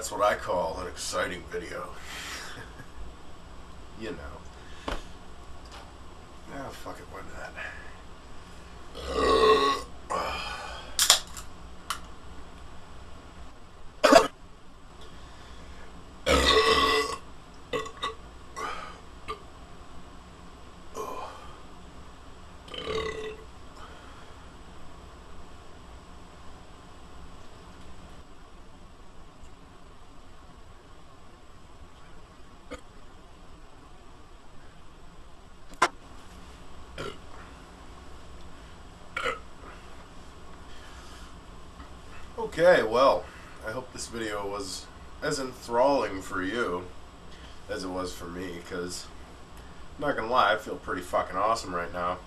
that's what I call an exciting video. You know. Ah, fuck it, why not? Okay, well, I hope this video was as enthralling for you as it was for me, because, I'm not gonna lie, I feel pretty fucking awesome right now.